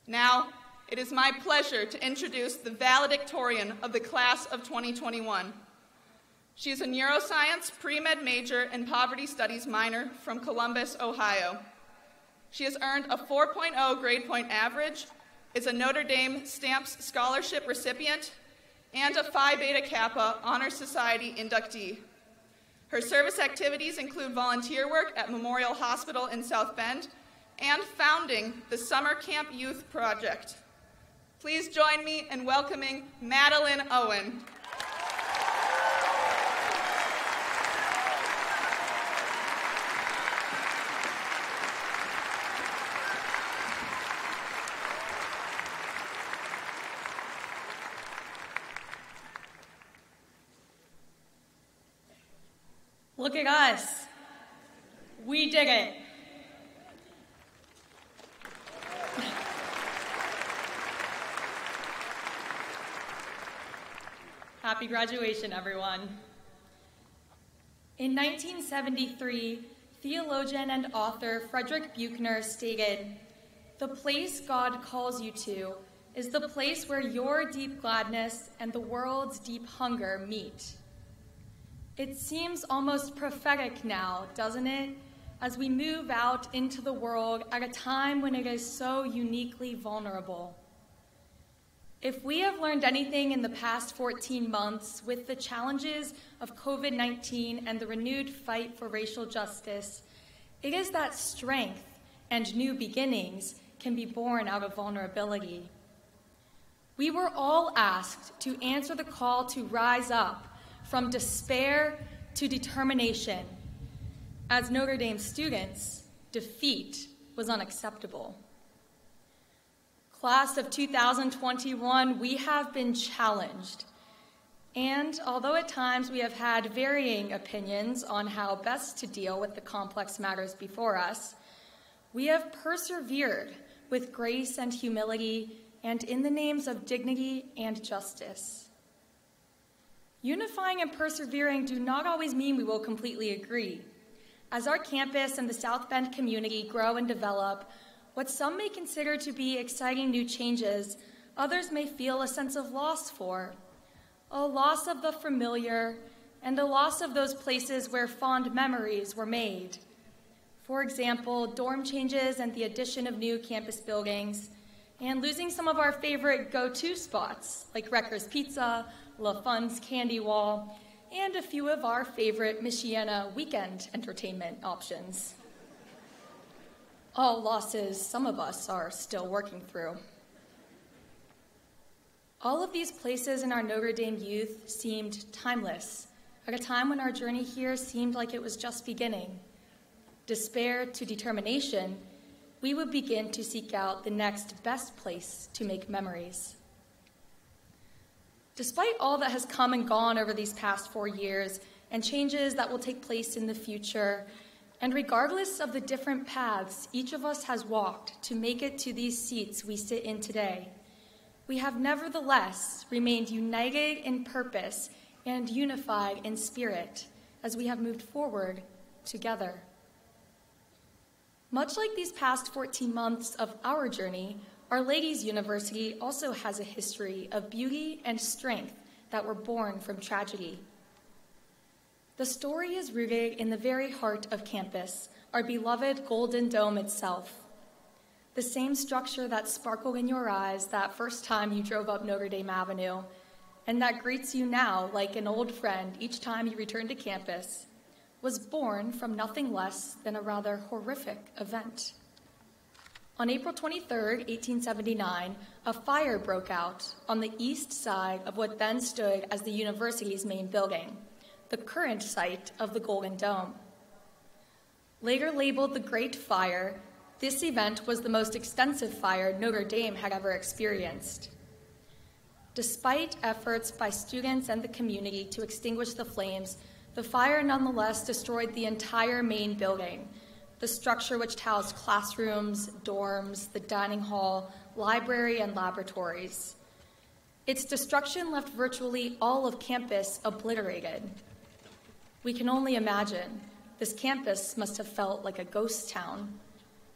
Now, it is my pleasure to introduce the valedictorian of the class of 2021. She is a neuroscience pre-med major and poverty studies minor from Columbus, Ohio. She has earned a 4.0 grade point average, is a Notre Dame Stamps Scholarship recipient, and a Phi Beta Kappa Honor Society inductee. Her service activities include volunteer work at Memorial Hospital in South Bend and founding the Summer Camp Youth Project. Please join me in welcoming Madeline Owen. Look at us. We did it. Happy graduation, everyone. In 1973, theologian and author Frederick Buechner stated, "The place God calls you to is the place where your deep gladness and the world's deep hunger meet." It seems almost prophetic now, doesn't it, as we move out into the world at a time when it is so uniquely vulnerable. If we have learned anything in the past 14 months with the challenges of COVID-19 and the renewed fight for racial justice, it is that strength and new beginnings can be born out of vulnerability. We were all asked to answer the call to rise up from despair to determination. As Notre Dame students, defeat was unacceptable. Class of 2021, we have been challenged. And although at times we have had varying opinions on how best to deal with the complex matters before us, we have persevered with grace and humility and in the names of dignity and justice. Unifying and persevering do not always mean we will completely agree. As our campus and the South Bend community grow and develop, what some may consider to be exciting new changes, others may feel a sense of loss for. A loss of the familiar and a loss of those places where fond memories were made. For example, dorm changes and the addition of new campus buildings, and losing some of our favorite go-to spots like Recker's Pizza, La Fun's Candy Wall, and a few of our favorite Michiana weekend entertainment options. All losses some of us are still working through. All of these places in our Notre Dame youth seemed timeless, at a time when our journey here seemed like it was just beginning. Despair to determination, we would begin to seek out the next best place to make memories. Despite all that has come and gone over these past 4 years and changes that will take place in the future, and regardless of the different paths each of us has walked to make it to these seats we sit in today, we have nevertheless remained united in purpose and unified in spirit as we have moved forward together. Much like these past 14 months of our journey, Our Lady's University also has a history of beauty and strength that were born from tragedy. The story is rooted in the very heart of campus, our beloved Golden Dome itself. The same structure that sparkled in your eyes that first time you drove up Notre Dame Avenue, and that greets you now like an old friend each time you return to campus, was born from nothing less than a rather horrific event. On April 23, 1879, a fire broke out on the east side of what then stood as the university's main building, the current site of the Golden Dome. Later labeled the Great Fire, this event was the most extensive fire Notre Dame had ever experienced. Despite efforts by students and the community to extinguish the flames, the fire nonetheless destroyed the entire main building, the structure which housed classrooms, dorms, the dining hall, library, and laboratories. Its destruction left virtually all of campus obliterated. We can only imagine. This campus must have felt like a ghost town.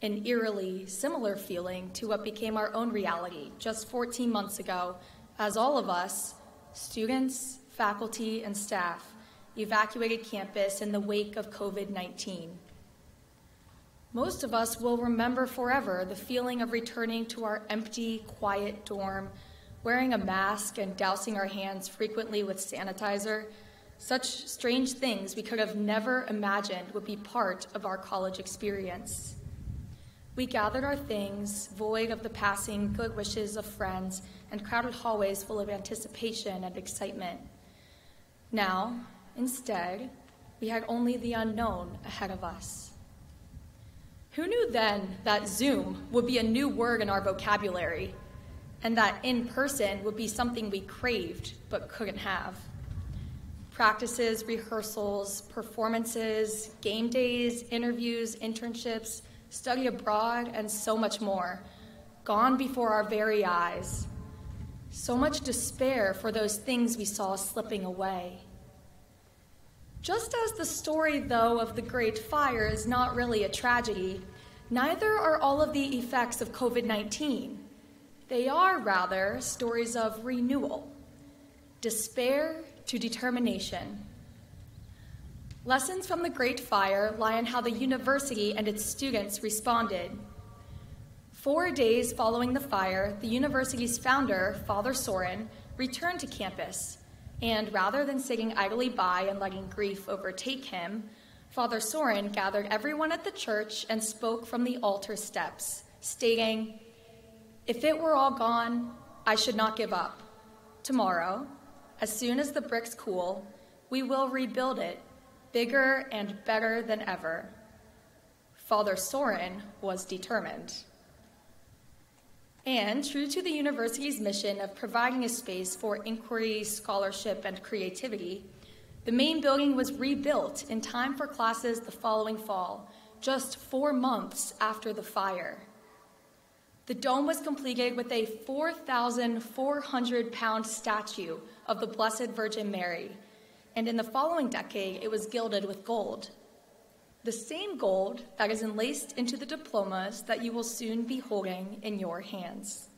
an eerily similar feeling to what became our own reality just 14 months ago, as all of us, students, faculty, and staff, evacuated campus in the wake of COVID-19. Most of us will remember forever the feeling of returning to our empty, quiet dorm, wearing a mask and dousing our hands frequently with sanitizer, such strange things we could have never imagined would be part of our college experience. We gathered our things, void of the passing good wishes of friends and crowded hallways full of anticipation and excitement. Now, instead, we had only the unknown ahead of us. Who knew then that Zoom would be a new word in our vocabulary, and that in person would be something we craved but couldn't have? Practices, rehearsals, performances, game days, interviews, internships, study abroad, and so much more, gone before our very eyes. So much despair for those things we saw slipping away. Just as the story, though, of the Great Fire is not really a tragedy, neither are all of the effects of COVID-19. They are, rather, stories of renewal, despair to determination. Lessons from the Great Fire lie in how the university and its students responded. 4 days following the fire, the university's founder, Father Soren, returned to campus, and rather than sitting idly by and letting grief overtake him, Father Soren gathered everyone at the church and spoke from the altar steps, stating, "If it were all gone, I should not give up. Tomorrow, as soon as the bricks cool, we will rebuild it, bigger and better than ever." Father Soren was determined. And true to the university's mission of providing a space for inquiry, scholarship, and creativity, the main building was rebuilt in time for classes the following fall, just 4 months after the fire. The dome was completed with a 4,400-pound statue of the Blessed Virgin Mary, and in the following decade, it was gilded with gold. The same gold that is enlaced into the diplomas that you will soon be holding in your hands.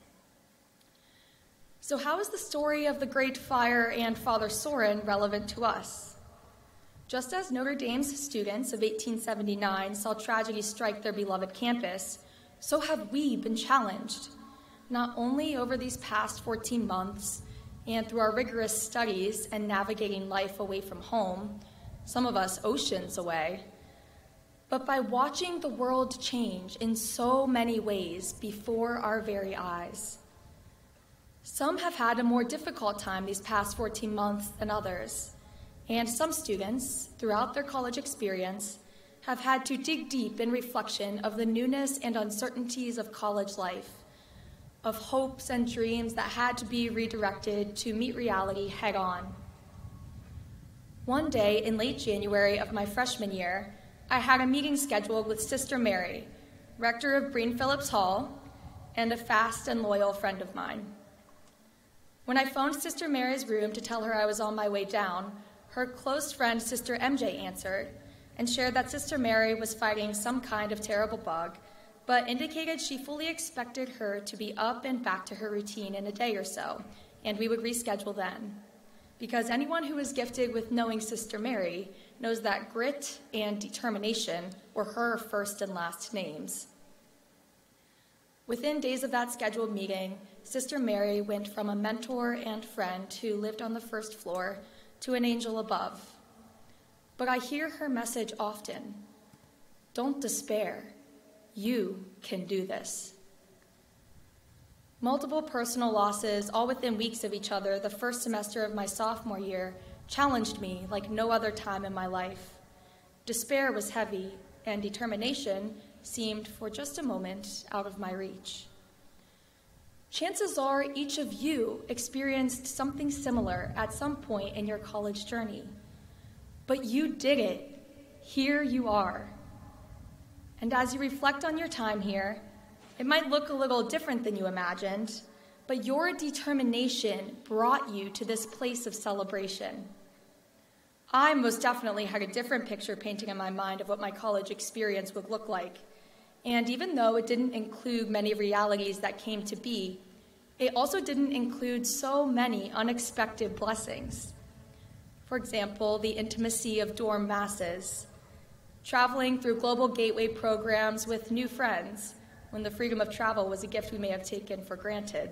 So how is the story of the Great Fire and Father Soren relevant to us? Just as Notre Dame's students of 1879 saw tragedy strike their beloved campus, so have we been challenged, not only over these past 14 months and through our rigorous studies and navigating life away from home, some of us oceans away, but by watching the world change in so many ways before our very eyes. Some have had a more difficult time these past 14 months than others, and some students, throughout their college experience, have had to dig deep in reflection of the newness and uncertainties of college life, of hopes and dreams that had to be redirected to meet reality head-on. One day in late January of my freshman year, I had a meeting scheduled with Sister Mary, rector of Breen Phillips Hall, and a fast and loyal friend of mine. When I phoned Sister Mary's room to tell her I was on my way down, her close friend Sister MJ answered and shared that Sister Mary was fighting some kind of terrible bug, but indicated she fully expected her to be up and back to her routine in a day or so, and we would reschedule then. Because anyone who is gifted with knowing Sister Mary knows that grit and determination were her first and last names. Within days of that scheduled meeting, Sister Mary went from a mentor and friend who lived on the first floor to an angel above. But I hear her message often: don't despair. You can do this. Multiple personal losses, all within weeks of each other, the first semester of my sophomore year, challenged me like no other time in my life. Despair was heavy, and determination seemed, for just a moment, out of my reach. Chances are each of you experienced something similar at some point in your college journey. But you did it. Here you are. And as you reflect on your time here, it might look a little different than you imagined, but your determination brought you to this place of celebration. I most definitely had a different picture painting in my mind of what my college experience would look like, And even though it didn't include many realities that came to be, it also didn't include so many unexpected blessings. For example, the intimacy of dorm masses, traveling through global gateway programs with new friends when the freedom of travel was a gift we may have taken for granted.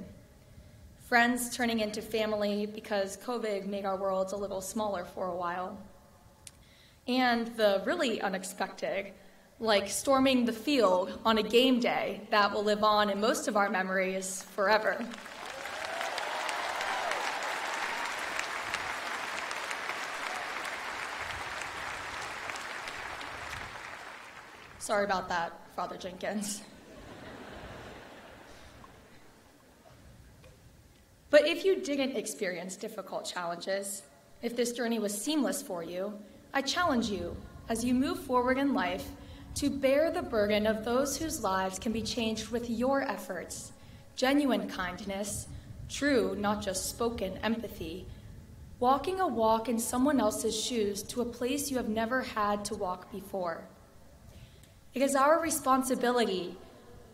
Friends turning into family because COVID made our worlds a little smaller for a while. And the really unexpected, like storming the field on a game day that will live on in most of our memories forever. Sorry about that, Father Jenkins. But if you didn't experience difficult challenges, if this journey was seamless for you, I challenge you, as you move forward in life, to bear the burden of those whose lives can be changed with your efforts, genuine kindness, true, not just spoken, empathy, walking a walk in someone else's shoes to a place you have never had to walk before. It is our responsibility,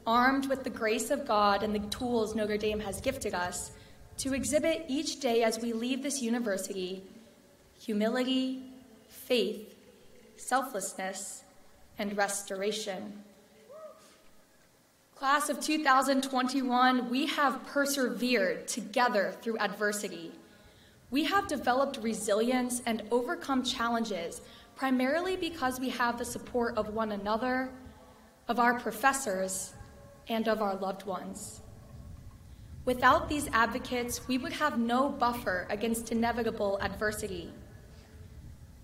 armed with the grace of God and the tools Notre Dame has gifted us, to exhibit each day as we leave this university humility, faith, selflessness, and restoration. Class of 2021, we have persevered together through adversity. We have developed resilience and overcome challenges primarily because we have the support of one another, of our professors, and of our loved ones. Without these advocates, we would have no buffer against inevitable adversity.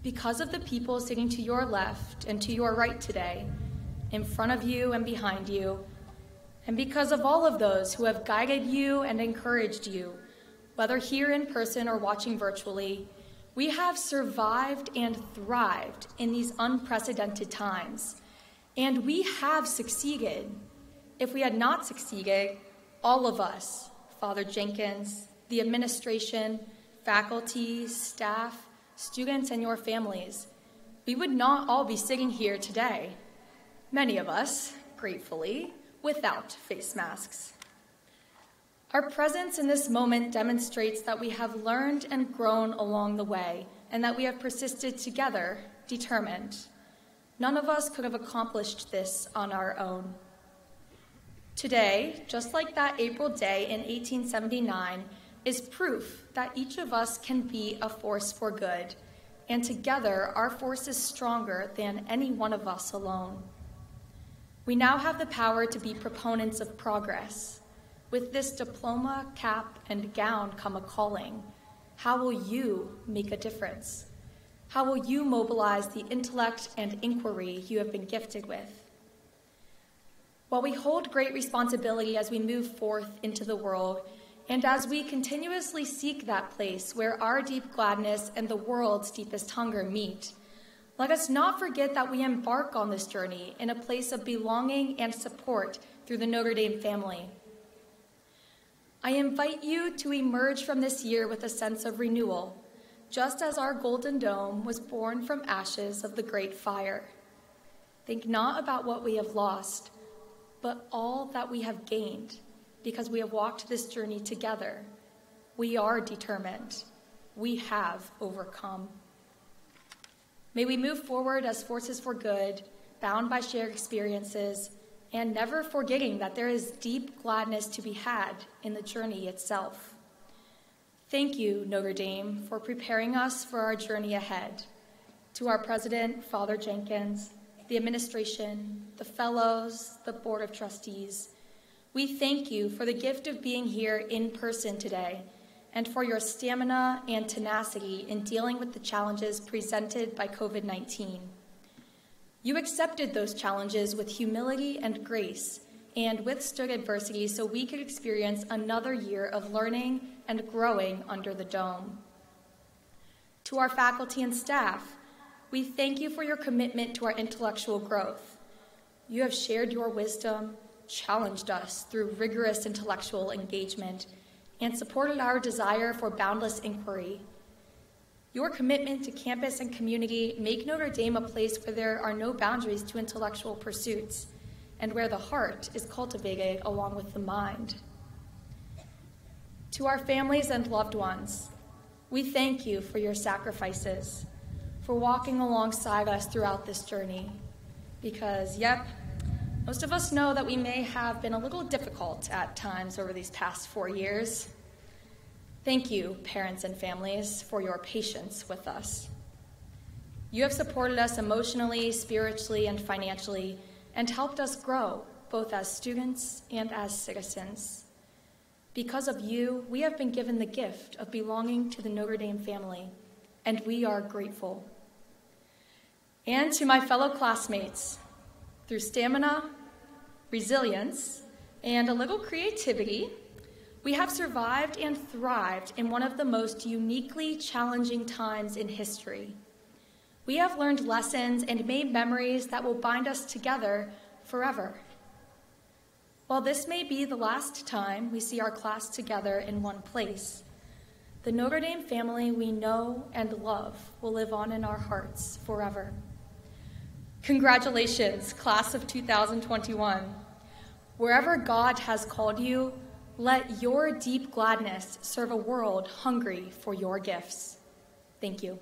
Because of the people sitting to your left and to your right today, in front of you and behind you, and because of all of those who have guided you and encouraged you, whether here in person or watching virtually, we have survived and thrived in these unprecedented times, and we have succeeded. If we had not succeeded, all of us, Father Jenkins, the administration, faculty, staff, students, and your families, we would not all be sitting here today. Many of us, gratefully, without face masks. Our presence in this moment demonstrates that we have learned and grown along the way, and that we have persisted together, determined. None of us could have accomplished this on our own. Today, just like that April day in 1879, is proof that each of us can be a force for good, and together our force is stronger than any one of us alone. We now have the power to be proponents of progress. With this diploma, cap, and gown come a calling. How will you make a difference? How will you mobilize the intellect and inquiry you have been gifted with? While we hold great responsibility as we move forth into the world, and as we continuously seek that place where our deep gladness and the world's deepest hunger meet, let us not forget that we embark on this journey in a place of belonging and support through the Notre Dame family. I invite you to emerge from this year with a sense of renewal, just as our Golden Dome was born from ashes of the Great Fire. Think not about what we have lost, but all that we have gained, because we have walked this journey together. We are determined. We have overcome. May we move forward as forces for good, bound by shared experiences, and never forgetting that there is deep gladness to be had in the journey itself. Thank you, Notre Dame, for preparing us for our journey ahead. To our president, Father Jenkins, the administration, the fellows, the Board of Trustees, we thank you for the gift of being here in person today and for your stamina and tenacity in dealing with the challenges presented by COVID-19. You accepted those challenges with humility and grace and withstood adversity so we could experience another year of learning and growing under the dome. To our faculty and staff, we thank you for your commitment to our intellectual growth. You have shared your wisdom, challenged us through rigorous intellectual engagement, and supported our desire for boundless inquiry. Your commitment to campus and community make Notre Dame a place where there are no boundaries to intellectual pursuits, and where the heart is cultivated along with the mind. To our families and loved ones, we thank you for your sacrifices, for walking alongside us throughout this journey, because, yep, most of us know that we may have been a little difficult at times over these past 4 years. Thank you, parents and families, for your patience with us. You have supported us emotionally, spiritually, and financially, and helped us grow, both as students and as citizens. Because of you, we have been given the gift of belonging to the Notre Dame family, and we are grateful. And to my fellow classmates, through stamina, resilience, and a little creativity, we have survived and thrived in one of the most uniquely challenging times in history. We have learned lessons and made memories that will bind us together forever. While this may be the last time we see our class together in one place, the Notre Dame family we know and love will live on in our hearts forever. Congratulations, class of 2021. Wherever God has called you, let your deep gladness serve a world hungry for your gifts. Thank you.